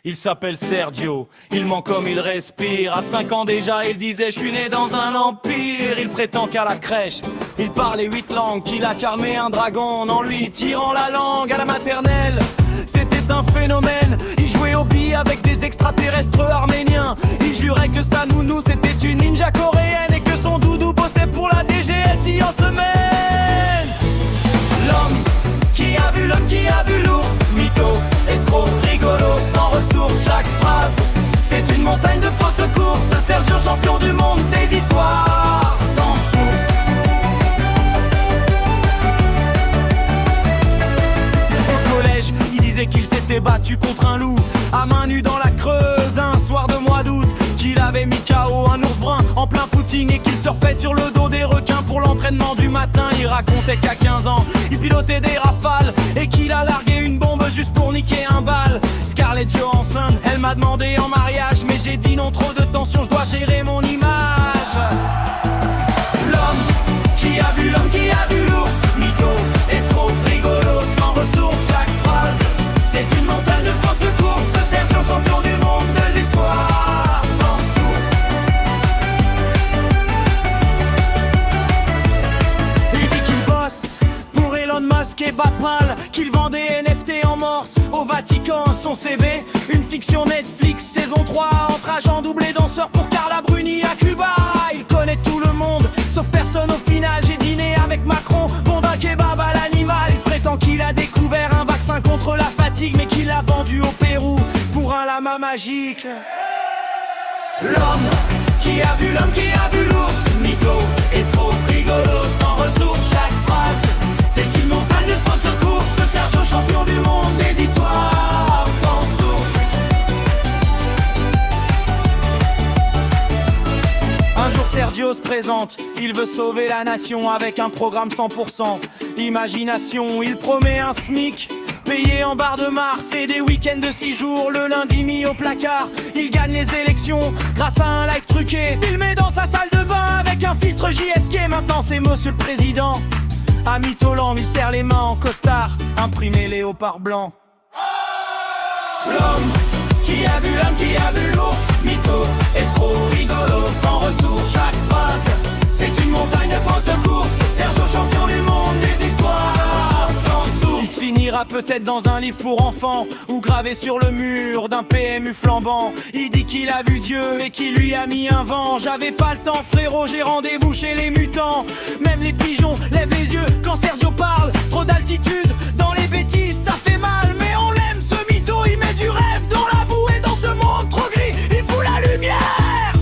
Il s'appelle Sergio, il ment comme il respire. À 5 ans déjà, il disait je suis né dans un empire. Il prétend qu'à la crèche, il parlait 8 langues, qu'il a calmé un dragon en lui tirant la langue. À la maternelle, c'était un phénomène. Il jouait au billes avec des extraterrestres arméniens. Il jurait que sa nounou c'était une ninja coréenne et que son doudou bossait pour la DGSI en semaine. L'homme qui a vu l'ours, mytho, escroc, rigolo, sans ressources, chaque phrase c'est une montagne de fausses courses. Sergio, champion du monde des histoires sans source. Au collège, il disait qu'il s'était battu contre un loup à main nue dans la Creuse un soir de mois d'août, qu'il avait mis KO un ours brun en plein footing et qu'il surfait sur le dos des requins pour l'entraînement du matin. Il racontait qu'à 15 ans, il pilotait des rafales et qu'il a largué une bombe juste pour niquer un bal. Scarlett Johansson, elle m'a demandé en mariage, mais j'ai dit non, trop de tension, je dois gérer mon image. L'homme qui a vu l'ours, mytho, escroc, rigolo, sans ressources, chaque phrase c'est une montagne de fausses courses. Sergio, champion du monde des histoires sans source. Il dit qu'il bosse pour Elon Musk et Bapal, qu'il vend des NFT en morse au Vatican. Son CV, une fiction Netflix saison 3, entre agents doublés danseurs pour Carla Bruni à Cuba. Il connaît tout le monde, sauf personne au final. J'ai dîné avec Macron, bon d'un kebab à l'animal. Il prétend qu'il a découvert un vaccin contre la fatigue, mais qu'il l'a vendu au Pérou pour un lama magique. L'homme qui a vu l'ours, mytho, escroc, rigolo, sans ressources, chaque phrase c'est une montagne de fausses courses. Sergio, champion du monde des histoires sans source. Un jour Sergio se présente, il veut sauver la nation avec un programme 100% imagination. Il promet un SMIC payé en barre de Mars et des week-ends de 6 jours, le lundi mis au placard. Il gagne les élections grâce à un live truqué, filmé dans sa salle de bain avec un filtre JFK. Maintenant c'est monsieur le président. À Mytholand, il serre les mains en costard, imprimé léopard blanc. L'homme qui a vu l'ours, mytho, escroc, rigolo, sans ressources, chaque phrase c'est une montagne de fausses courses. Sergio, champion du monde des histoires sans source. Il se finira peut-être dans un livre pour enfants ou gravé sur le mur d'un PMU flambant. Il dit qu'il a vu Dieu et qu'il lui a mis un vent. J'avais pas le temps frérot, j'ai rendez-vous chez les mutants. Même les pigeons lèvent les yeux quand Sergio parle. Trop d'altitude dans les bêtises, ça fait mal. Mais on l'aime ce mytho, il met du rêve dans la boue. Et dans ce monde trop gris, il fout la lumière.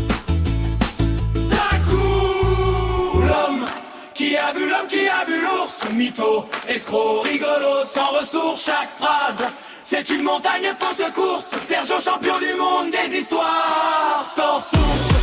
D'un coup, l'homme qui a vu l'ours, mytho, escroc, rigolo, sans ressources, chaque phrase c'est une montagne de fausses courses. Sergio, champion du monde des histoires sans source.